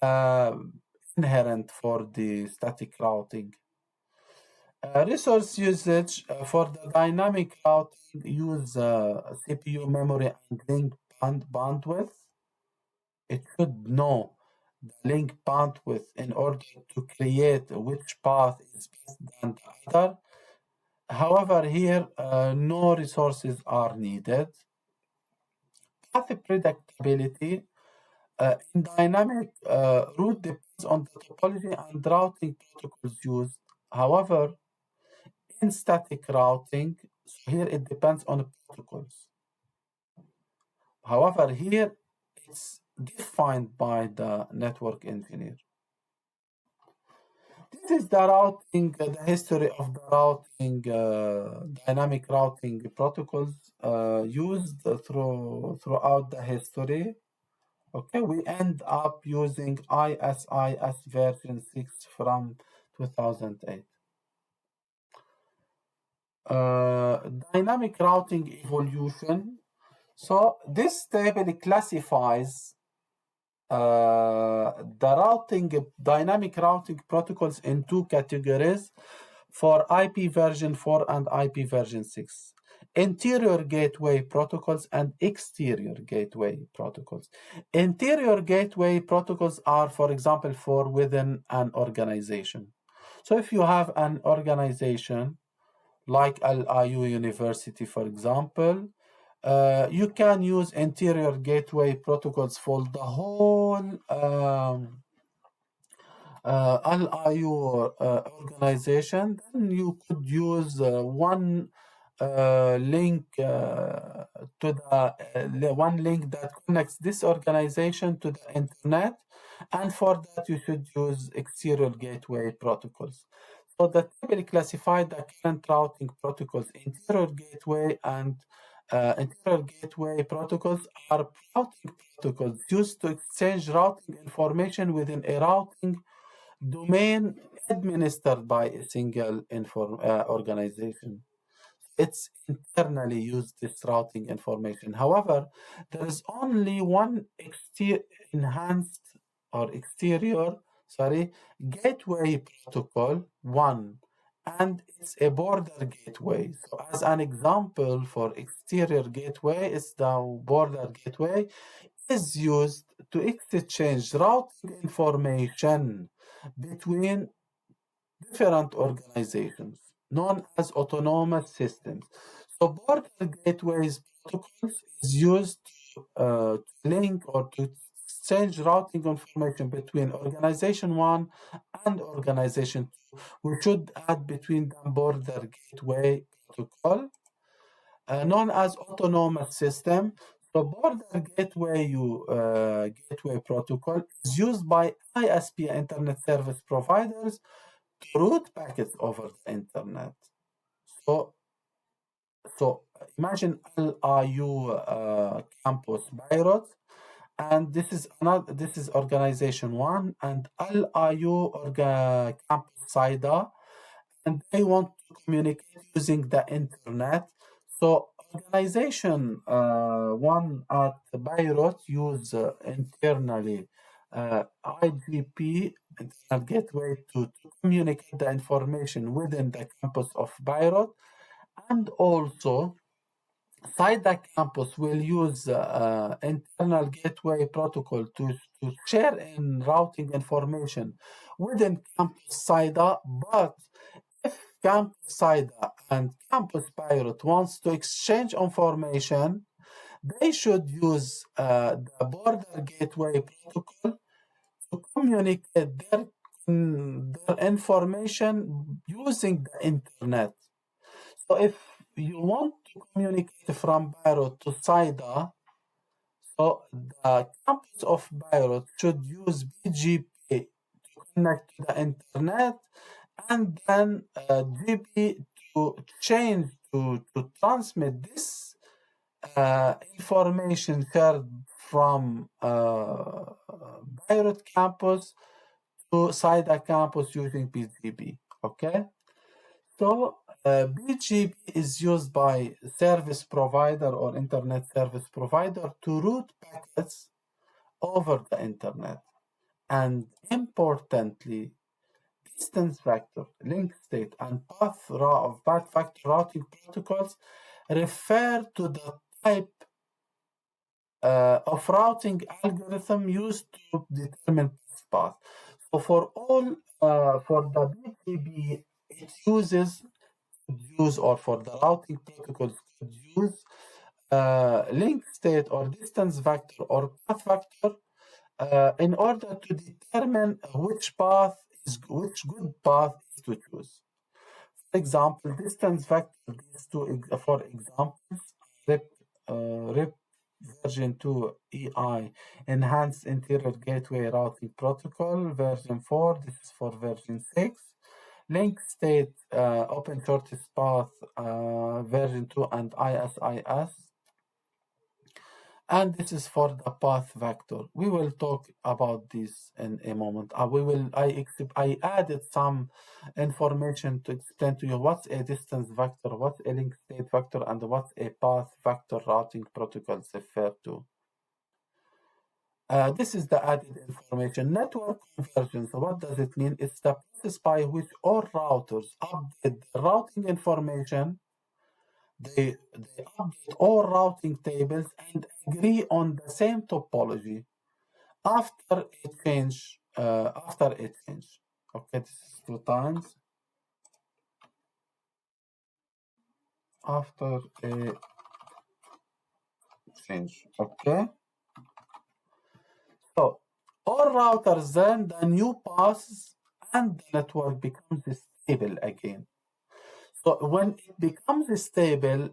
inherent for the static routing. Resource usage for the dynamic routing use CPU memory and link bandwidth. It should know the link bandwidth in order to create which path is best than the other. However, here no resources are needed. Path predictability in dynamic route depends on the topology and routing protocols used. However, in static routing, so here it depends on the protocols. However, here it's defined by the network engineer. This is the routing, the history of the routing, dynamic routing protocols used throughout the history. Okay, we end up using ISIS version 6 from 2008. Dynamic routing evolution. So this table classifies dynamic routing protocols in two categories for IP version 4 and IP version 6. Interior gateway protocols and exterior gateway protocols. Interior gateway protocols are, for example, for within an organization. So if you have an organization like LIU University, for example, you can use interior gateway protocols for the whole LIU organization. Then you could use one link to the one link that connects this organization to the internet, and for that you should use exterior gateway protocols. So the table classified the current routing protocols. Interior gateway and interior gateway protocols are routing protocols used to exchange routing information within a routing domain administered by a single organization. It's internally used, this routing information. However, there is only one enhanced or exterior, gateway protocol, one, and it's a border gateway. So as an example for exterior gateway, it's the border gateway is used to exchange routing information between different organizations known as autonomous systems. So border gateways protocols is used to link or to exchange routing information between organization 1 and organization 2. We should add between them border gateway protocol known as autonomous system. So border gateway gateway protocol is used by ISP, internet service providers, to route packets over the internet. So imagine LIU campus Beirut, and this is organization 1 and LIU campus SIDA, and they want to communicate using the internet. So organization 1 at Beirut use internally IGP, Internet Gateway, to communicate the information within the campus of Beirut, and also SIDA campus will use internal gateway protocol to share in routing information within campus SIDA. But if campus SIDA and campus Beirut wants to exchange information, they should use the border gateway protocol to communicate their information using the internet. So if you want to communicate from Beirut to SIDA, so the campus of Beirut should use BGP to connect to the internet, and then GP to change to transmit this information shared from Beirut campus to SIDA campus using BGP. Okay, so BGP is used by service provider or internet service provider to route packets over the internet, And importantly, distance vector, link state, and path vector routing protocols refer to the type of routing algorithm used to determine this path. So for the BGP, it uses or for the routing protocols could use link state or distance vector or path vector in order to determine which good path is to choose. For example, distance vector gives for examples, RIP version 2 EI, Enhanced Interior Gateway Routing Protocol, version 4, this is for version 6. Link state open shortest path version 2 and ISIS. And this is for the path vector. We will talk about this in a moment. I added some information to explain to you what's a distance vector, what's a link state vector, and what's a path vector routing protocols refer to. This is the added information. Network convergence, what does it mean? It's the process by which all routers update the routing information. They update all routing tables and agree on the same topology after a change. Okay, this is 2 times after a change. Okay. So all routers, then the new paths and the network becomes stable again. So when it becomes stable,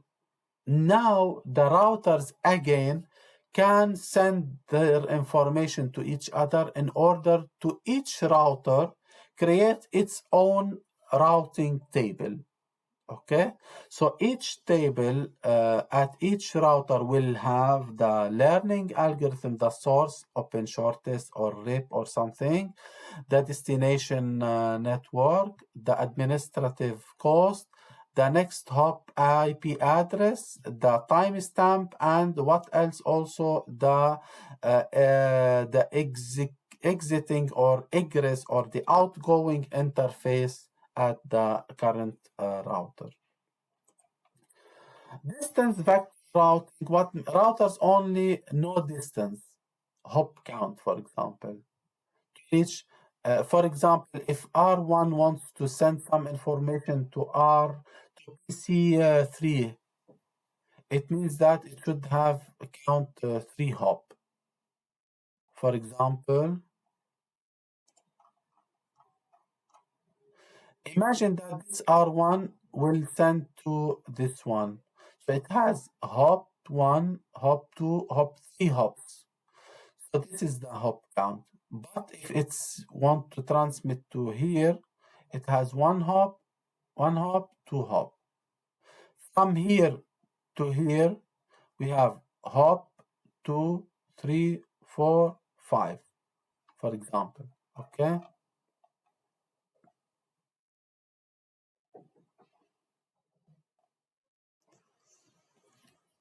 now the routers again can send their information to each other in order to each router create its own routing table. Okay, so each table at each router will have the learning algorithm, the source, open shortest or RIP or something, the destination network, the administrative cost, the next hop IP address, the timestamp, and what else also the exiting or egress or the outgoing interface at the current router. Distance vector routing, what routers only know distance, hop count, for example. Each, for example, if R1 wants to send some information to PC3, it means that it should have a count 3 hop. For example, imagine that this R1 will send to this one. So it has hop 1, hop 2, hop 3 hops. So this is the hop count. But if it's want to transmit to here, it has 1 hop, 2 hop. From here to here, we have hop 2, 3, 4, 5, for example. Okay.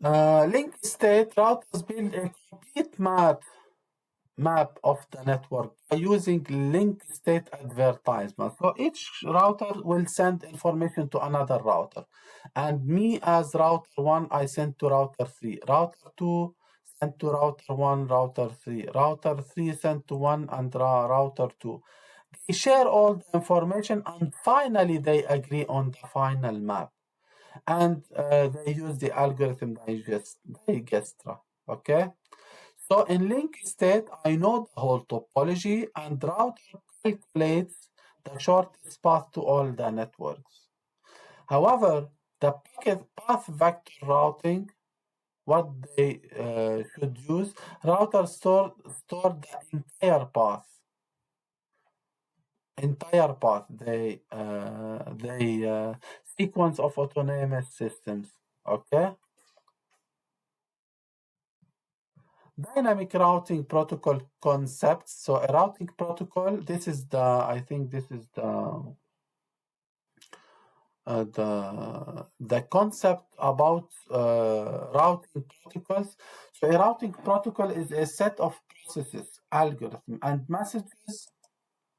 Link state routers build a complete map of the network by using link state advertisement. So each router will send information to another router. And me as router 1, I send to router 3. Router 2 send to router 1, router 3. Router 3 send to 1 and router 2. They share all the information and finally they agree on the final map. And they use the algorithm Dijkstra. Okay. So in link state, I know the whole topology and router calculates the shortest path to all the networks. However, the packet path vector routing, what they should use, routers store the entire path. They sequence of autonomous systems. Okay. Dynamic routing protocol concepts. So a routing protocol, this is the the concept about routing protocols. So a routing protocol is a set of processes, algorithms, and messages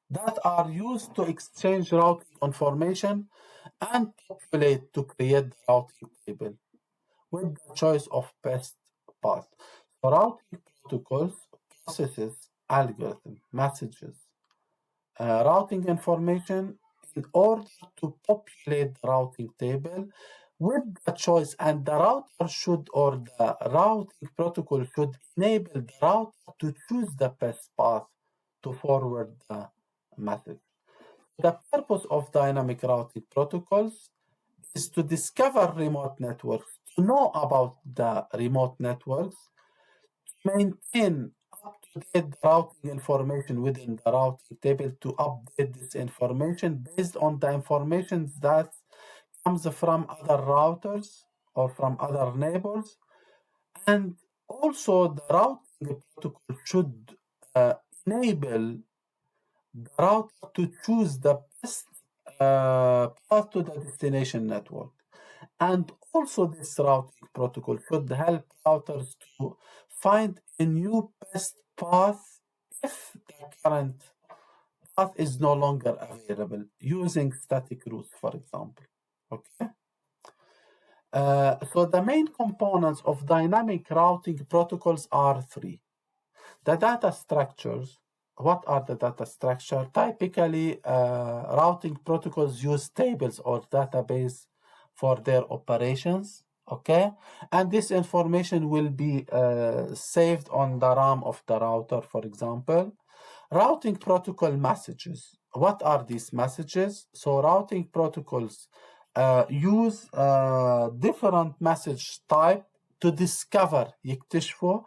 that are used to exchange routing information and populate to create the routing table with the choice of best path. So routing protocols, processes, algorithms, messages, routing information in order to populate the routing table with the choice, and the router should, or the routing protocol should enable the router to choose the best path to forward the message. The purpose of dynamic routing protocols is to discover remote networks, to know about the remote networks, maintain up-to-date routing information within the routing table, to update this information based on the information that comes from other routers or from other neighbors. And also the routing protocol should enable the router to choose the best path to the destination network. And also this routing protocol should help routers to find a new best path if the current path is no longer available, using static routes, for example. Okay. So the main components of dynamic routing protocols are three. The data structures. What are the data structure? Typically, routing protocols use tables or database for their operations, okay? And this information will be saved on the RAM of the router, for example. Routing protocol messages. What are these messages? So routing protocols use different message type to discover, يكتشفوا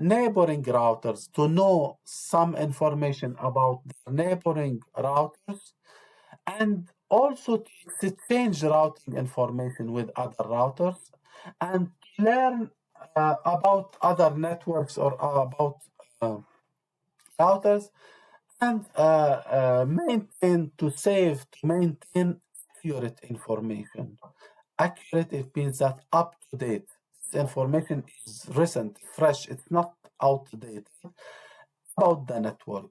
neighboring routers, to know some information about the neighboring routers, and also to exchange routing information with other routers, and learn about other networks or about routers, and maintain accurate information. Accurate, it means that up to date. This information is recent, fresh, it's not outdated about the network.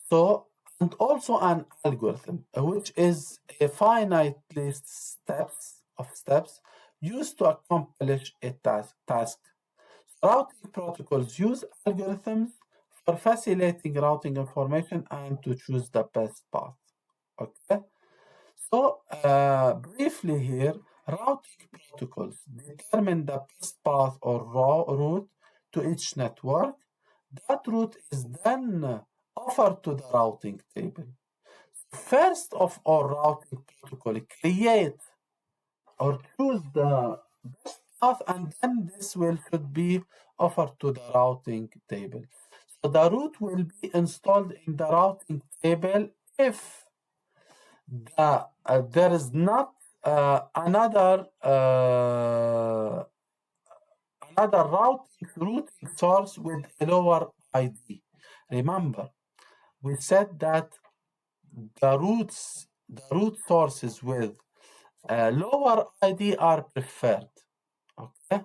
So, and also an algorithm, which is a finite list of steps used to accomplish a task. Routing protocols use algorithms for facilitating routing information and to choose the best path. Okay. So, briefly here, routing protocols determine the best path or route to each network. That route is then offered to the routing table. First of all, routing protocol create or choose the best path, and then this should be offered to the routing table. So the route will be installed in the routing table if there is not another routing source with a lower ID. Remember, we said that the root sources with lower ID are preferred. Okay.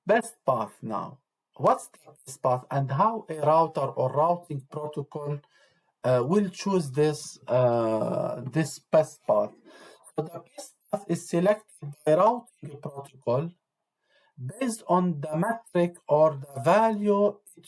Best path now. What's the best path, and how a router or routing protocol will choose this best path? So the best path is selected by routing protocol based on the metric or the value it